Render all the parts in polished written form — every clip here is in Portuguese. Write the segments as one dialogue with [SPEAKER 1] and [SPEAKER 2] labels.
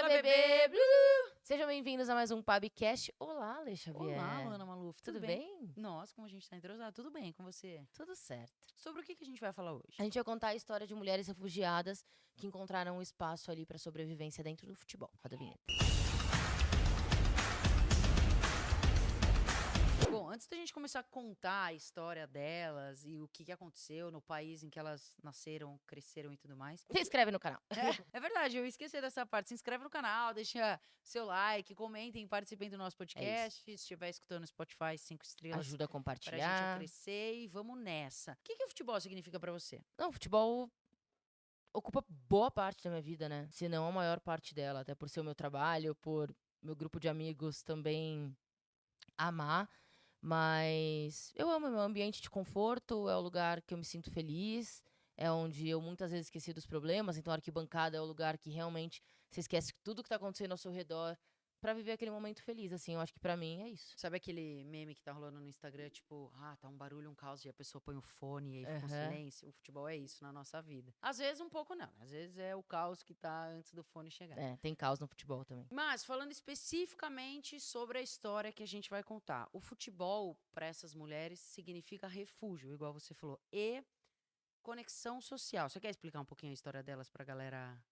[SPEAKER 1] bebê! Blu! Sejam bem-vindos a mais um Pabcast. Olá, Lê Xavier.
[SPEAKER 2] Olá, Luana Maluf.
[SPEAKER 1] Tudo bem?
[SPEAKER 2] Nossa, como a gente tá entrosado. Tudo bem com você?
[SPEAKER 1] Tudo certo.
[SPEAKER 2] Sobre o que a gente vai falar hoje?
[SPEAKER 1] A gente vai contar a história de mulheres refugiadas que encontraram um espaço ali para sobrevivência dentro do futebol. Roda a vinheta.
[SPEAKER 2] Bom, antes da gente começar a contar a história delas e o que aconteceu no país em que elas nasceram, cresceram e tudo mais.
[SPEAKER 1] Se inscreve no canal.
[SPEAKER 2] É verdade, eu esqueci dessa parte. Se inscreve no canal, deixa seu like, comentem, participem do nosso podcast. Se estiver escutando no Spotify, 5 estrelas.
[SPEAKER 1] Ajuda a
[SPEAKER 2] Pra gente a
[SPEAKER 1] compartilhar.
[SPEAKER 2] crescer e vamos nessa. O que o futebol significa pra você?
[SPEAKER 1] Não, o futebol ocupa boa parte da minha vida, né? Se não a maior parte dela, até por ser o meu trabalho, por meu grupo de amigos também amar. Mas eu amo meu ambiente de conforto, é o lugar que eu me sinto feliz, é onde eu muitas vezes esqueci dos problemas, então a arquibancada é o lugar que realmente você esquece tudo que tá acontecendo ao seu redor pra viver aquele momento feliz, assim, eu acho que pra mim é isso.
[SPEAKER 2] Sabe aquele meme que tá rolando no Instagram, tipo, tá um barulho, um caos, e a pessoa põe o fone e aí fica um
[SPEAKER 1] Aham.
[SPEAKER 2] silêncio? O futebol é isso na nossa vida. Às vezes um pouco não, às vezes é o caos que tá antes do fone chegar.
[SPEAKER 1] É, tem caos no futebol também.
[SPEAKER 2] Mas, falando especificamente sobre a história que a gente vai contar, o futebol, para essas mulheres, significa refúgio, igual você falou, e conexão social. Você quer explicar um pouquinho a história delas pra galera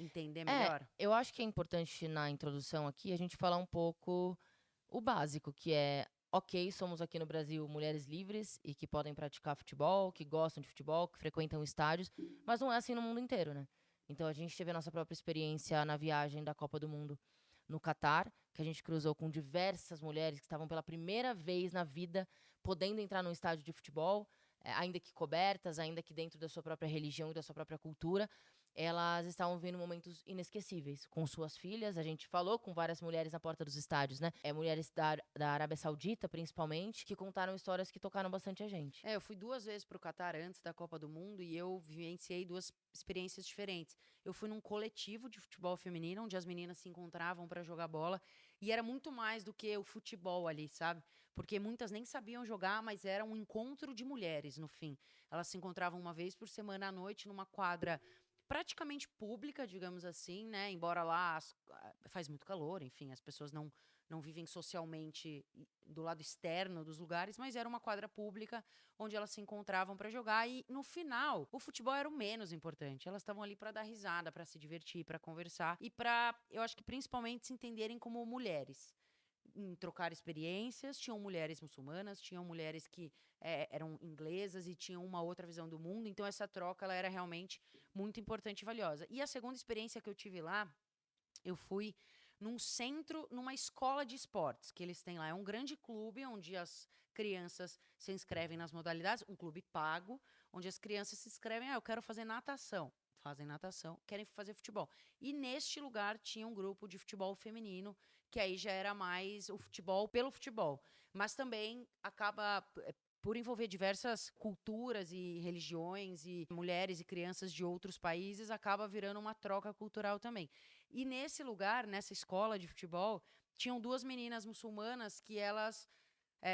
[SPEAKER 2] entender melhor?
[SPEAKER 1] Eu acho que é importante na introdução aqui a gente falar um pouco o básico, que é, ok, somos aqui no Brasil mulheres livres e que podem praticar futebol, que gostam de futebol, que frequentam estádios, mas não é assim no mundo inteiro, né? Então a gente teve a nossa própria experiência na viagem da Copa do Mundo no Catar, que a gente cruzou com diversas mulheres que estavam pela primeira vez na vida podendo entrar num estádio de futebol, ainda que cobertas, ainda que dentro da sua própria religião e da sua própria cultura. Elas estavam vivendo momentos inesquecíveis com suas filhas. A gente falou com várias mulheres na porta dos estádios, né? Mulheres da Arábia Saudita, principalmente, que contaram histórias que tocaram bastante a gente.
[SPEAKER 2] Eu fui 2 vezes pro Catar antes da Copa do Mundo e eu vivenciei 2 experiências diferentes. Eu fui num coletivo de futebol feminino, onde as meninas se encontravam para jogar bola, e era muito mais do que o futebol ali, sabe? Porque muitas nem sabiam jogar, mas era um encontro de mulheres, no fim. Elas se encontravam uma vez por semana à noite numa quadra praticamente pública, digamos assim, né? Embora lá faz muito calor, enfim, as pessoas não vivem socialmente do lado externo dos lugares, mas era uma quadra pública onde elas se encontravam para jogar e no final o futebol era o menos importante. Elas estavam ali para dar risada, para se divertir, para conversar e para, eu acho que principalmente se entenderem como mulheres. Em trocar experiências, tinham mulheres muçulmanas, tinham mulheres que eram inglesas e tinham uma outra visão do mundo, então essa troca ela era realmente muito importante e valiosa. E a segunda experiência que eu tive lá, eu fui num centro, numa escola de esportes que eles têm lá. É um grande clube onde as crianças se inscrevem nas modalidades, um clube pago, onde as crianças se inscrevem, eu quero fazer natação. Fazem natação, querem fazer futebol. E neste lugar tinha um grupo de futebol feminino, que aí já era mais o futebol pelo futebol. Mas também acaba por envolver diversas culturas e religiões e mulheres e crianças de outros países, acaba virando uma troca cultural também. E nesse lugar, nessa escola de futebol, tinham 2 meninas muçulmanas que elas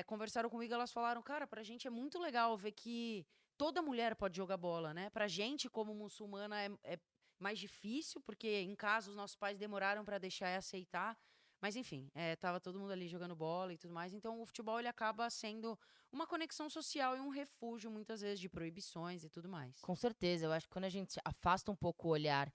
[SPEAKER 2] conversaram comigo, elas falaram, cara, pra gente é muito legal ver que toda mulher pode jogar bola, né? Pra gente, como muçulmana, é mais difícil, porque em casa os nossos pais demoraram pra deixar e aceitar. Mas enfim, tava todo mundo ali jogando bola e tudo mais. Então o futebol ele acaba sendo uma conexão social e um refúgio, muitas vezes, de proibições e tudo mais.
[SPEAKER 1] Com certeza, eu acho que quando a gente afasta um pouco o olhar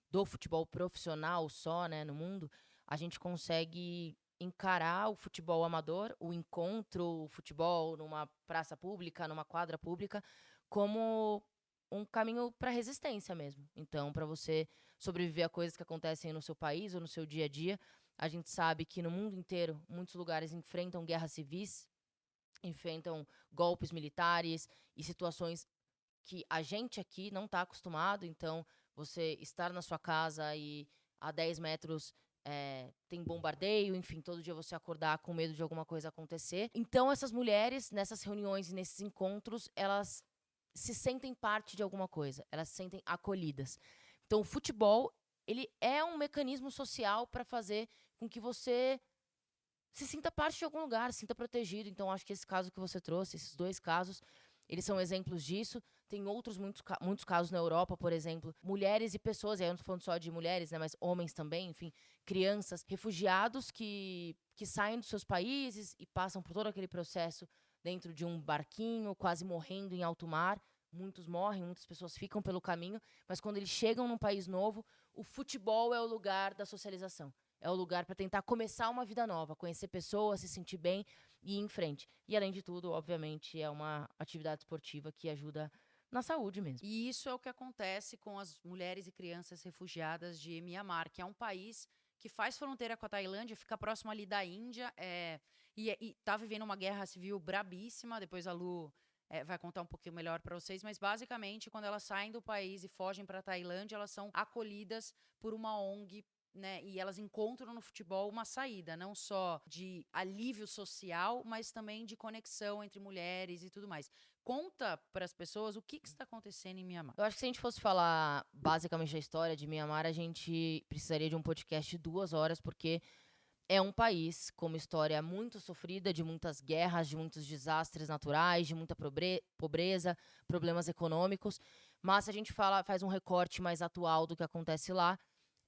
[SPEAKER 1] do futebol profissional só, né, no mundo, a gente consegue encarar o futebol amador, o encontro, o futebol numa praça pública, numa quadra pública, como um caminho para resistência mesmo. Então, para você sobreviver a coisas que acontecem no seu país ou no seu dia a dia, a gente sabe que no mundo inteiro, muitos lugares enfrentam guerras civis, enfrentam golpes militares e situações que a gente aqui não está acostumado. Então, você estar na sua casa e a 10 metros tem bombardeio, enfim, todo dia você acordar com medo de alguma coisa acontecer. Então, essas mulheres, nessas reuniões e nesses encontros, elas se sentem parte de alguma coisa, elas se sentem acolhidas. Então, o futebol, ele é um mecanismo social para fazer com que você se sinta parte de algum lugar, se sinta protegido. Então, acho que esse caso que você trouxe, esses 2 casos, eles são exemplos disso. Tem outros muitos casos na Europa, por exemplo, mulheres e pessoas, e aí eu não tô falando só de mulheres, né, mas homens também, enfim, crianças, refugiados que saem dos seus países e passam por todo aquele processo dentro de um barquinho, quase morrendo em alto mar. Muitos morrem, muitas pessoas ficam pelo caminho, mas quando eles chegam num país novo, o futebol é o lugar da socialização. É o lugar para tentar começar uma vida nova, conhecer pessoas, se sentir bem e ir em frente. E, além de tudo, obviamente, é uma atividade esportiva que ajuda na saúde mesmo.
[SPEAKER 2] E isso é o que acontece com as mulheres e crianças refugiadas de Mianmar, que é um país que faz fronteira com a Tailândia, fica próximo ali da Índia, e tá vivendo uma guerra civil brabíssima. Depois a Lu vai contar um pouquinho melhor para vocês, mas basicamente quando elas saem do país e fogem para a Tailândia, elas são acolhidas por uma ONG, né? E elas encontram no futebol uma saída, não só de alívio social, mas também de conexão entre mulheres e tudo mais. Conta para as pessoas o que está acontecendo em Mianmar.
[SPEAKER 1] Eu acho que se a gente fosse falar basicamente da história de Mianmar, a gente precisaria de um podcast de 2 horas, porque é um país com uma história muito sofrida, de muitas guerras, de muitos desastres naturais, de muita pobreza, problemas econômicos. Mas se a gente faz um recorte mais atual do que acontece lá,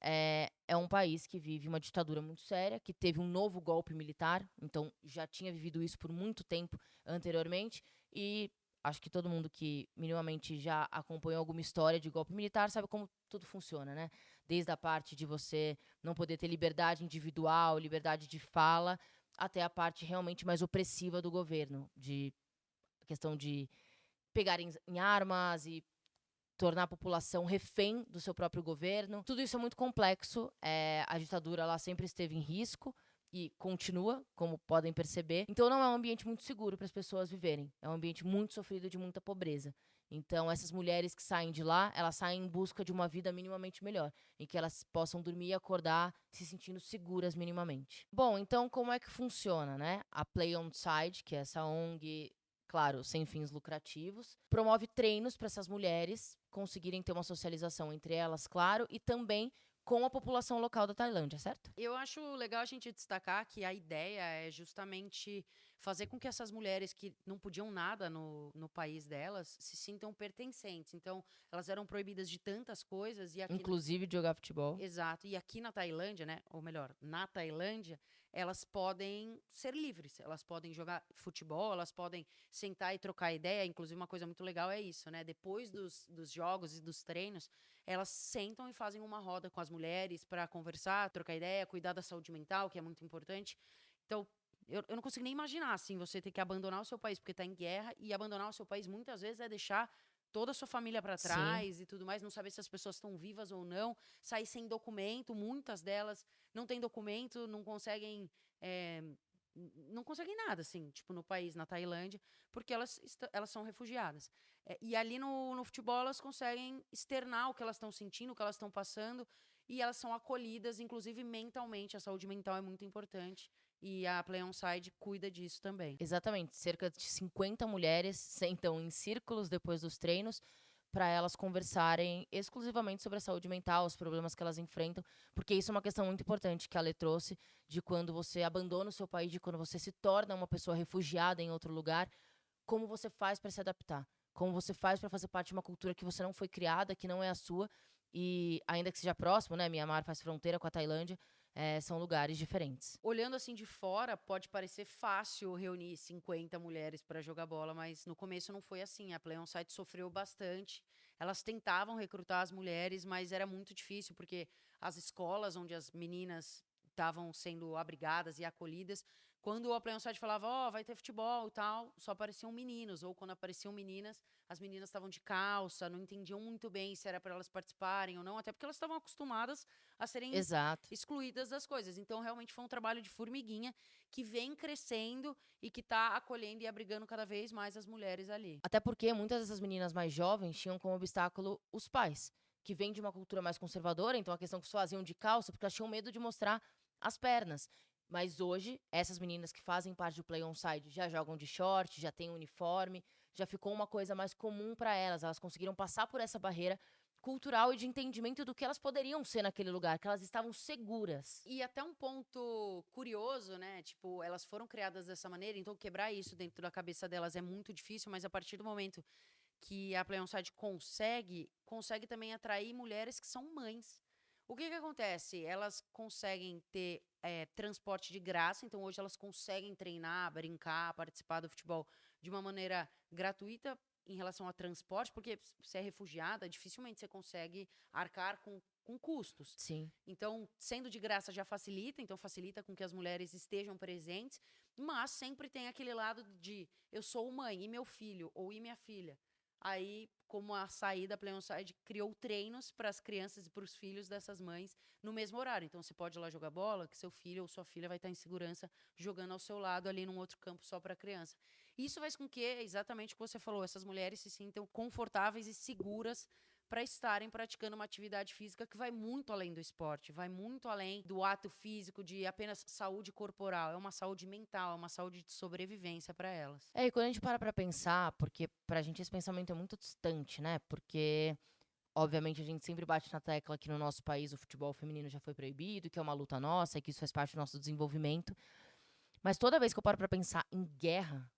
[SPEAKER 1] é um país que vive uma ditadura muito séria, que teve um novo golpe militar, então já tinha vivido isso por muito tempo anteriormente, e acho que todo mundo que minimamente já acompanhou alguma história de golpe militar sabe como tudo funciona, né? Desde a parte de você não poder ter liberdade individual, liberdade de fala, até a parte realmente mais opressiva do governo, de a questão de pegar em armas e tornar a população refém do seu próprio governo. Tudo isso é muito complexo. A ditadura lá sempre esteve em risco e continua, como podem perceber. Então não é um ambiente muito seguro para as pessoas viverem. É um ambiente muito sofrido, de muita pobreza. Então essas mulheres que saem de lá, elas saem em busca de uma vida minimamente melhor, em que elas possam dormir e acordar se sentindo seguras minimamente. Bom, então como é que funciona, né? A Play On Side, que é essa ONG, claro, sem fins lucrativos, promove treinos para essas mulheres conseguirem ter uma socialização entre elas, claro, e também com a população local da Tailândia, certo?
[SPEAKER 2] Eu acho legal a gente destacar que a ideia é justamente fazer com que essas mulheres que não podiam nada no país delas se sintam pertencentes. Então, elas eram proibidas de tantas coisas e aqui
[SPEAKER 1] Inclusive de jogar futebol.
[SPEAKER 2] Exato. E aqui na Tailândia, né? Ou melhor, na Tailândia, elas podem ser livres. Elas podem jogar futebol, elas podem sentar e trocar ideia. Inclusive, uma coisa muito legal é isso, né? Depois dos jogos e dos treinos, elas sentam e fazem uma roda com as mulheres para conversar, trocar ideia, cuidar da saúde mental, que é muito importante. Então, eu não consigo nem imaginar, assim, você ter que abandonar o seu país porque está em guerra, e abandonar o seu país muitas vezes é deixar toda a sua família para
[SPEAKER 1] Sim.
[SPEAKER 2] trás e tudo mais, não saber se as pessoas estão vivas ou não, sair sem documento, muitas delas não têm documento, não conseguem não conseguem nada, assim, tipo, no país, na Tailândia, porque elas são refugiadas. E ali no futebol elas conseguem externar o que elas estão sentindo, o que elas estão passando, e elas são acolhidas, inclusive mentalmente. A saúde mental é muito importante. E a Play On Side cuida disso também.
[SPEAKER 1] Exatamente. Cerca de 50 mulheres sentam em círculos depois dos treinos para elas conversarem exclusivamente sobre a saúde mental, os problemas que elas enfrentam, porque isso é uma questão muito importante que a Lê trouxe, de quando você abandona o seu país, de quando você se torna uma pessoa refugiada em outro lugar, como você faz para se adaptar, como você faz para fazer parte de uma cultura que você não foi criada, que não é a sua, e ainda que seja próximo, né, Mianmar faz fronteira com a Tailândia, são lugares diferentes.
[SPEAKER 2] Olhando assim de fora, pode parecer fácil reunir 50 mulheres para jogar bola, mas no começo não foi assim. A Play On Site sofreu bastante. Elas tentavam recrutar as mulheres, mas era muito difícil, porque as escolas onde as meninas estavam sendo abrigadas e acolhidas, quando a Play On Site falava, ó, vai ter futebol e tal, só apareciam meninos, ou quando apareciam meninas, as meninas estavam de calça, não entendiam muito bem se era para elas participarem ou não, até porque elas estavam acostumadas a serem
[SPEAKER 1] Exato.
[SPEAKER 2] excluídas das coisas. Então, realmente foi um trabalho de formiguinha que vem crescendo e que está acolhendo e abrigando cada vez mais as mulheres ali.
[SPEAKER 1] Até porque muitas dessas meninas mais jovens tinham como obstáculo os pais, que vêm de uma cultura mais conservadora, então a questão que faziam de calça, porque elas tinham medo de mostrar as pernas. Mas hoje, essas meninas que fazem parte do Play On Side já jogam de short, já têm uniforme, já ficou uma coisa mais comum para elas. Elas conseguiram passar por essa barreira cultural e de entendimento do que elas poderiam ser naquele lugar, que elas estavam seguras.
[SPEAKER 2] E até um ponto curioso, né? Tipo, elas foram criadas dessa maneira, então quebrar isso dentro da cabeça delas é muito difícil, mas a partir do momento que a Play On Side consegue também atrair mulheres que são mães. O que acontece? Elas conseguem ter transporte de graça, então hoje elas conseguem treinar, brincar, participar do futebol de uma maneira gratuita em relação a transporte, porque você é refugiada, dificilmente você consegue arcar com custos.
[SPEAKER 1] Sim.
[SPEAKER 2] Então, sendo de graça já facilita, então facilita com que as mulheres estejam presentes, mas sempre tem aquele lado de eu sou mãe, e meu filho, ou e minha filha. Aí, como a saída, a Play On Side criou treinos para as crianças e para os filhos dessas mães no mesmo horário. Então, você pode ir lá jogar bola, que seu filho ou sua filha vai estar em segurança jogando ao seu lado ali num outro campo só para criança. Isso faz com que, exatamente o que você falou, essas mulheres se sintam confortáveis e seguras para estarem praticando uma atividade física que vai muito além do esporte, vai muito além do ato físico, de apenas saúde corporal. É uma saúde mental, é uma saúde de sobrevivência para elas.
[SPEAKER 1] E quando a gente para pra pensar, porque pra gente esse pensamento é muito distante, né? Porque, obviamente, a gente sempre bate na tecla que no nosso país o futebol feminino já foi proibido, que é uma luta nossa, e que isso faz parte do nosso desenvolvimento. Mas toda vez que eu paro pra pensar em guerra,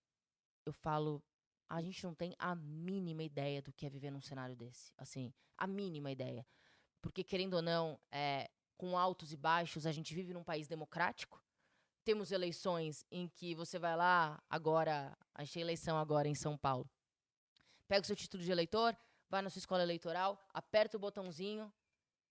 [SPEAKER 1] eu falo, a gente não tem a mínima ideia do que é viver num cenário desse. Assim, a mínima ideia. Porque, querendo ou não, com altos e baixos, a gente vive num país democrático. Temos eleições em que você vai lá, agora, achei eleição agora em São Paulo. Pega o seu título de eleitor, vai na sua escola eleitoral, aperta o botãozinho,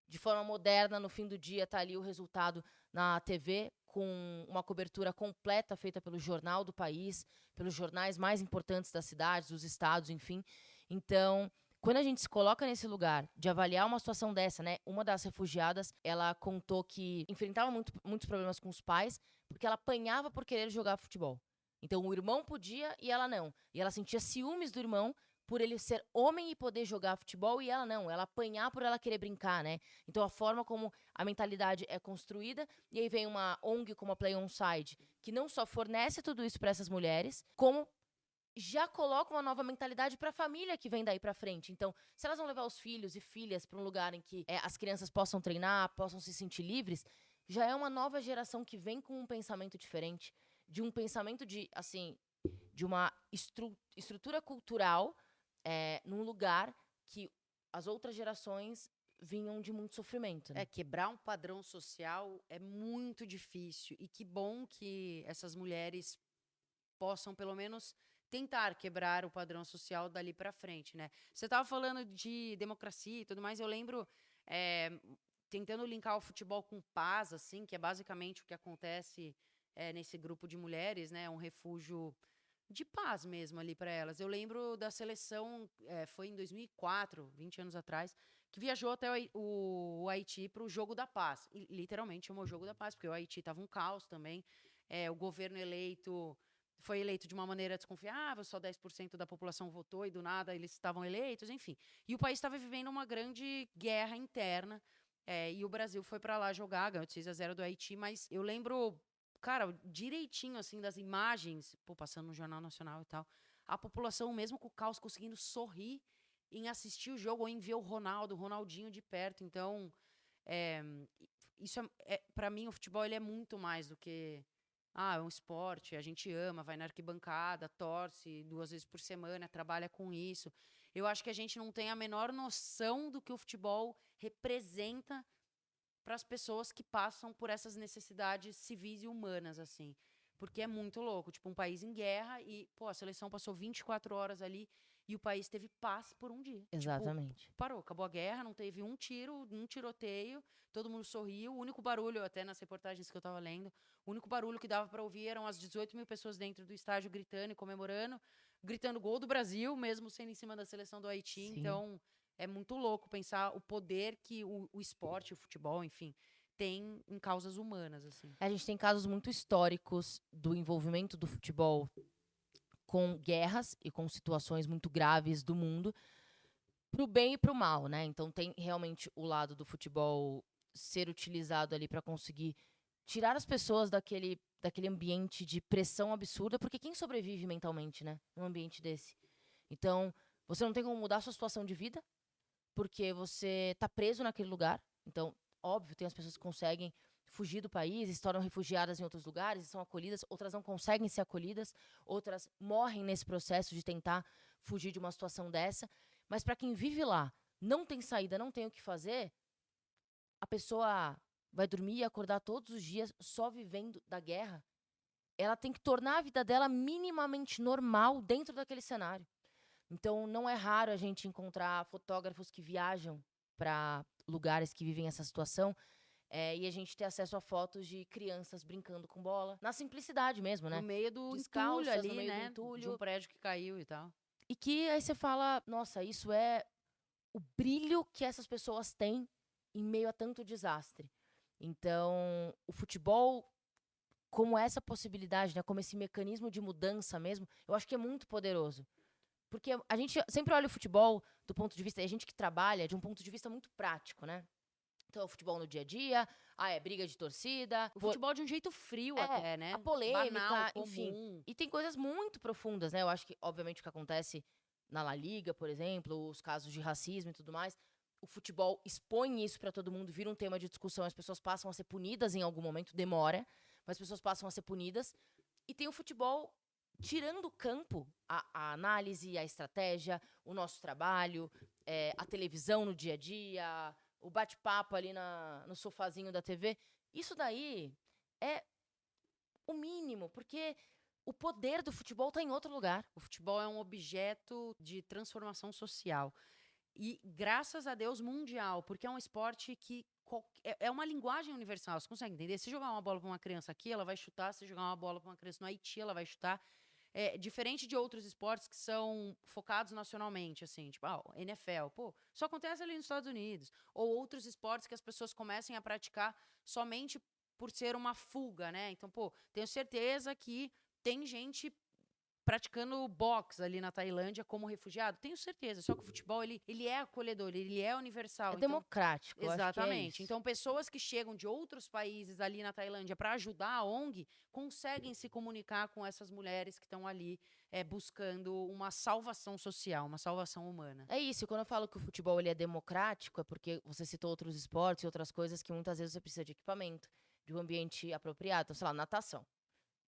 [SPEAKER 1] de forma moderna, no fim do dia tá ali o resultado na TV, com uma cobertura completa feita pelo jornal do país, pelos jornais mais importantes das cidades, dos estados, enfim. Então, quando a gente se coloca nesse lugar de avaliar uma situação dessa, né? Uma das refugiadas, ela contou que enfrentava muitos problemas com os pais, porque ela apanhava por querer jogar futebol. Então, o irmão podia e ela não. E ela sentia ciúmes do irmão por ele ser homem e poder jogar futebol, e ela não, ela apanhar por ela querer brincar, né? Então a forma como a mentalidade é construída, e aí vem uma ONG como a Play On Side, que não só fornece tudo isso para essas mulheres, como já coloca uma nova mentalidade para a família que vem daí para frente. Então, se elas vão levar os filhos e filhas para um lugar em que as crianças possam treinar, possam se sentir livres, já é uma nova geração que vem com um pensamento diferente, de um pensamento de, assim, de uma estrutura cultural num lugar que as outras gerações vinham de muito sofrimento, né?
[SPEAKER 2] Quebrar um padrão social é muito difícil. E que bom que essas mulheres possam, pelo menos, tentar quebrar o padrão social dali para frente, né? Você estava falando de democracia e tudo mais, eu lembro, tentando linkar o futebol com paz, assim, que é basicamente o que acontece nesse grupo de mulheres, né? Um refúgio de paz mesmo ali para elas. Eu lembro da seleção, foi em 2004, 20 anos atrás, que viajou até o Haiti para o Jogo da Paz. E, literalmente chamou Jogo da Paz, porque o Haiti estava um caos também. O governo eleito foi eleito de uma maneira desconfiável, só 10% da população votou e do nada eles estavam eleitos, enfim. E o país estava vivendo uma grande guerra interna, e o Brasil foi para lá jogar, ganhou de 6-0 do Haiti, mas eu lembro, cara, direitinho, assim, das imagens, passando no Jornal Nacional e tal, a população, mesmo com o caos, conseguindo sorrir em assistir o jogo ou em ver o Ronaldinho de perto. Então, isso para mim, o futebol ele é muito mais do que é um esporte, a gente ama, vai na arquibancada, torce 2 vezes por semana, trabalha com isso. Eu acho que a gente não tem a menor noção do que o futebol representa para as pessoas que passam por essas necessidades civis e humanas, assim. Porque é muito louco. Tipo, um país em guerra e, a seleção passou 24 horas ali e o país teve paz por um dia.
[SPEAKER 1] Exatamente.
[SPEAKER 2] Tipo, parou, acabou a guerra, não teve um tiro, um tiroteio, todo mundo sorriu. O único barulho, até nas reportagens que eu tava lendo, o único barulho que dava para ouvir eram as 18 mil pessoas dentro do estádio gritando e comemorando, gritando gol do Brasil, mesmo sendo em cima da seleção do Haiti.
[SPEAKER 1] Sim.
[SPEAKER 2] Então, é muito louco pensar o poder que o esporte, o futebol, enfim, tem em causas humanas, assim.
[SPEAKER 1] A gente tem casos muito históricos do envolvimento do futebol com guerras e com situações muito graves do mundo, pro bem e pro mal, né? Então tem realmente o lado do futebol ser utilizado ali para conseguir tirar as pessoas daquele ambiente de pressão absurda, porque quem sobrevive mentalmente, né, num ambiente desse? Então, você não tem como mudar a sua situação de vida, porque você tá preso naquele lugar. Então, óbvio, tem as pessoas que conseguem fugir do país, se tornam refugiadas em outros lugares, são acolhidas, outras não conseguem ser acolhidas, outras morrem nesse processo de tentar fugir de uma situação dessa. Mas para quem vive lá, não tem saída, não tem o que fazer, a pessoa vai dormir e acordar todos os dias só vivendo da guerra. Ela tem que tornar a vida dela minimamente normal dentro daquele cenário. Então, não é raro a gente encontrar fotógrafos que viajam para lugares que vivem essa situação e a gente ter acesso a fotos de crianças brincando com bola. Na simplicidade mesmo, né?
[SPEAKER 2] No meio do
[SPEAKER 1] Descalças,
[SPEAKER 2] entulho ali,
[SPEAKER 1] no meio do
[SPEAKER 2] né?
[SPEAKER 1] entulho.
[SPEAKER 2] De um prédio que caiu e tal.
[SPEAKER 1] E que aí você fala, nossa, isso é o brilho que essas pessoas têm em meio a tanto desastre. Então, o futebol, como essa possibilidade, né, como esse mecanismo de mudança mesmo, eu acho que é muito poderoso. Porque a gente sempre olha o futebol do ponto de vista, e a gente que trabalha de um ponto de vista muito prático, né? Então, é o futebol no dia a dia, é briga de torcida.
[SPEAKER 2] O futebol de um jeito frio até, né?
[SPEAKER 1] A polêmica,
[SPEAKER 2] Banal,
[SPEAKER 1] enfim.
[SPEAKER 2] comum.
[SPEAKER 1] E tem coisas muito profundas, né? Eu acho que, obviamente, o que acontece na La Liga, por exemplo, os casos de racismo e tudo mais, o futebol expõe isso para todo mundo, vira um tema de discussão, as pessoas passam a ser punidas em algum momento, demora, mas as pessoas passam a ser punidas. E tem o futebol tirando o campo a análise, a estratégia, o nosso trabalho, a televisão no dia a dia, o bate-papo ali no sofazinho da TV. Isso daí é o mínimo, porque o poder do futebol está em outro lugar.
[SPEAKER 2] O futebol é um objeto de transformação social. E, graças a Deus, mundial, porque é um esporte que é uma linguagem universal. Você consegue entender? Se jogar uma bola para uma criança aqui, ela vai chutar. Se jogar uma bola para uma criança no Haiti, ela vai chutar. Diferente de outros esportes que são focados nacionalmente, assim, tipo, NFL, só acontece ali nos Estados Unidos. Ou outros esportes que as pessoas comecem a praticar somente por ser uma fuga, né? Então, tenho certeza que tem gente praticando boxe ali na Tailândia como refugiado, tenho certeza. Só que o futebol, ele é acolhedor, ele é universal.
[SPEAKER 1] É democrático,
[SPEAKER 2] Exatamente.
[SPEAKER 1] Eu acho que é isso.
[SPEAKER 2] Então, pessoas que chegam de outros países ali na Tailândia para ajudar a ONG, conseguem se comunicar com essas mulheres que estão ali buscando uma salvação social, uma salvação humana.
[SPEAKER 1] É isso, quando eu falo que o futebol ele é democrático, é porque você citou outros esportes e outras coisas que muitas vezes você precisa de equipamento, de um ambiente apropriado. Então, sei lá, natação.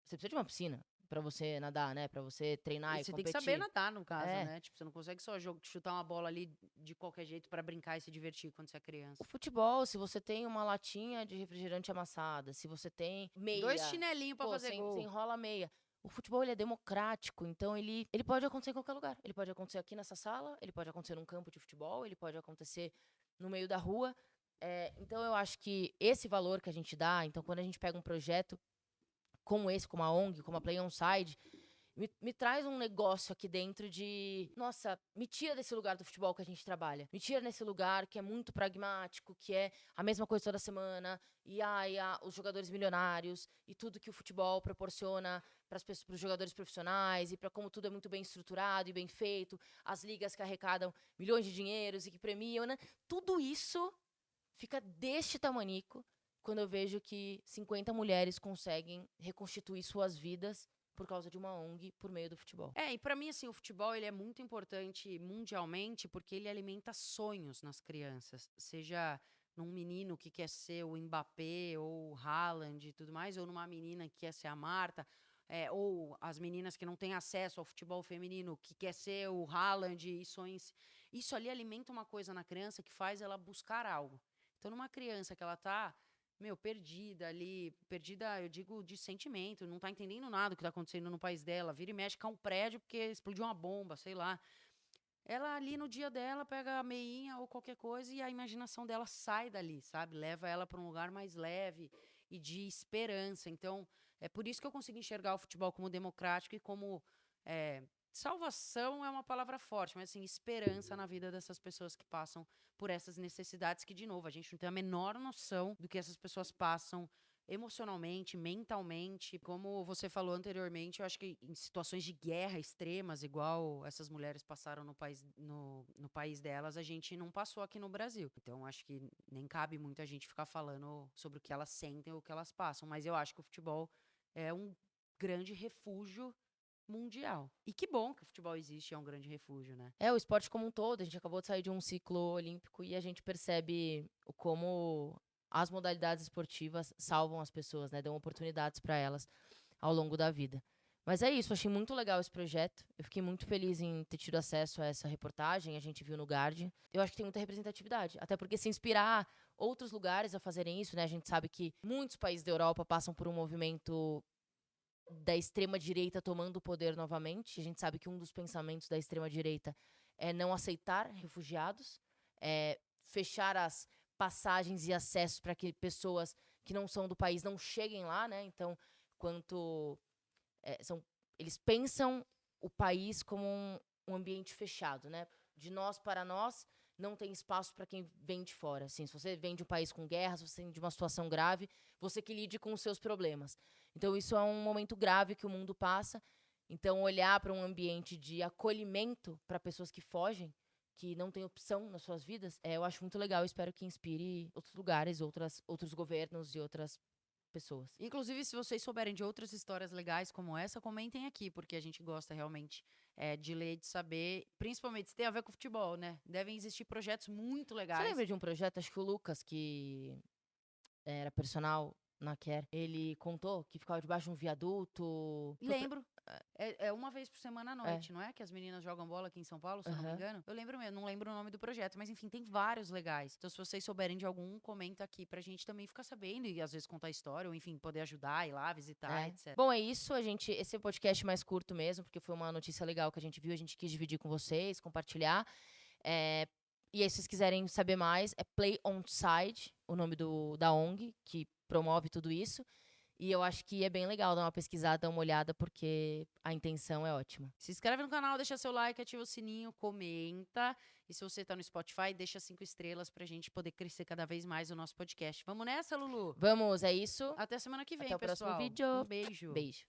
[SPEAKER 1] Você precisa de uma piscina para você nadar, né? Para você treinar e
[SPEAKER 2] você
[SPEAKER 1] competir.
[SPEAKER 2] tem que saber nadar, no caso, né? Tipo, você não consegue só chutar uma bola ali de qualquer jeito para brincar e se divertir quando você é criança.
[SPEAKER 1] O futebol, se você tem uma latinha de refrigerante amassada, se você tem meia...
[SPEAKER 2] 2 chinelinhos para fazer gol.
[SPEAKER 1] Você enrola a meia. O futebol, ele é democrático, então ele pode acontecer em qualquer lugar. Ele pode acontecer aqui nessa sala, ele pode acontecer num campo de futebol, ele pode acontecer no meio da rua. Então, eu acho que esse valor que a gente dá, então, quando a gente pega um projeto como esse, como a ONG, como a Play Onside, me traz um negócio aqui dentro de... Nossa, me tira desse lugar do futebol que a gente trabalha. Me tira nesse lugar que é muito pragmático, que é a mesma coisa toda semana. E os jogadores milionários e tudo que o futebol proporciona para os jogadores profissionais e para como tudo é muito bem estruturado e bem feito. As ligas que arrecadam milhões de dinheiros e que premiam, né? Tudo isso fica deste tamanico quando eu vejo que 50 mulheres conseguem reconstituir suas vidas por causa de uma ONG por meio do futebol.
[SPEAKER 2] E pra mim, assim, o futebol ele é muito importante mundialmente porque ele alimenta sonhos nas crianças. Seja num menino que quer ser o Mbappé ou o Haaland e tudo mais, ou numa menina que quer ser a Marta, ou as meninas que não têm acesso ao futebol feminino, que quer ser o Haaland e sonhos. Isso ali alimenta uma coisa na criança que faz ela buscar algo. Então, numa criança que ela tá... perdida ali, eu digo de sentimento, não tá entendendo nada do que tá acontecendo no país dela, vira e mexe, cai um prédio porque explodiu uma bomba, sei lá. Ela ali no dia dela pega a meinha ou qualquer coisa e a imaginação dela sai dali, sabe? Leva ela para um lugar mais leve e de esperança. Então, é por isso que eu consigo enxergar o futebol como democrático e como... salvação é uma palavra forte, mas assim, esperança na vida dessas pessoas que passam por essas necessidades que, de novo, a gente não tem a menor noção do que essas pessoas passam emocionalmente, mentalmente. Como você falou anteriormente, eu acho que em situações de guerra extremas, igual essas mulheres passaram no país delas, a gente não passou aqui no Brasil. Então, acho que nem cabe muito a gente ficar falando sobre o que elas sentem ou o que elas passam. Mas eu acho que o futebol é um grande refúgio mundial. E que bom que o futebol existe, é um grande refúgio, né?
[SPEAKER 1] O esporte como um todo, a gente acabou de sair de um ciclo olímpico e a gente percebe como as modalidades esportivas salvam as pessoas, né? Dão oportunidades para elas ao longo da vida. Mas é isso, achei muito legal esse projeto. Eu fiquei muito feliz em ter tido acesso a essa reportagem, a gente viu no Guardian. Eu acho que tem muita representatividade, até porque se inspirar outros lugares a fazerem isso, né? A gente sabe que muitos países da Europa passam por um movimento da extrema-direita tomando o poder novamente. A gente sabe que um dos pensamentos da extrema-direita é não aceitar refugiados, é fechar as passagens e acessos para que pessoas que não são do país não cheguem lá, né? Então, eles pensam o país como um ambiente fechado, né? De nós para nós, não tem espaço para quem vem de fora. Assim, se você vem de um país com guerra, se você vem de uma situação grave, você que lide com os seus problemas. Então, isso é um momento grave que o mundo passa. Então, olhar para um ambiente de acolhimento para pessoas que fogem, que não têm opção nas suas vidas, eu acho muito legal. Eu espero que inspire outros lugares, outros governos e outras pessoas.
[SPEAKER 2] Inclusive, se vocês souberem de outras histórias legais como essa, comentem aqui, porque a gente gosta realmente de ler, de saber, principalmente se tem a ver com futebol, né? Devem existir projetos muito legais.
[SPEAKER 1] Você lembra de um projeto, acho que o Lucas, que era personal na Care, ele contou que ficava debaixo de um viaduto?
[SPEAKER 2] Lembro. É uma vez por semana à noite, não é? Que as meninas jogam bola aqui em São Paulo, se eu não me engano. Eu lembro mesmo, não lembro o nome do projeto, mas enfim, tem vários legais. Então, se vocês souberem de algum, comenta aqui pra gente também ficar sabendo e às vezes contar a história, ou enfim, poder ajudar, ir lá, visitar, etc.
[SPEAKER 1] Bom, é isso. Esse é um podcast mais curto mesmo, porque foi uma notícia legal que a gente viu, a gente quis dividir com vocês, compartilhar. E aí, se vocês quiserem saber mais, é Play On Side, o nome da ONG, que promove tudo isso. E eu acho que é bem legal dar uma pesquisada, dar uma olhada, porque a intenção é ótima.
[SPEAKER 2] Se inscreve no canal, deixa seu like, ativa o sininho, comenta. E se você tá no Spotify, deixa 5 estrelas pra gente poder crescer cada vez mais o nosso podcast. Vamos nessa, Lulu?
[SPEAKER 1] Vamos, é isso.
[SPEAKER 2] Até semana que vem,
[SPEAKER 1] Até o
[SPEAKER 2] pessoal.
[SPEAKER 1] próximo vídeo.
[SPEAKER 2] Um beijo.
[SPEAKER 1] Beijo.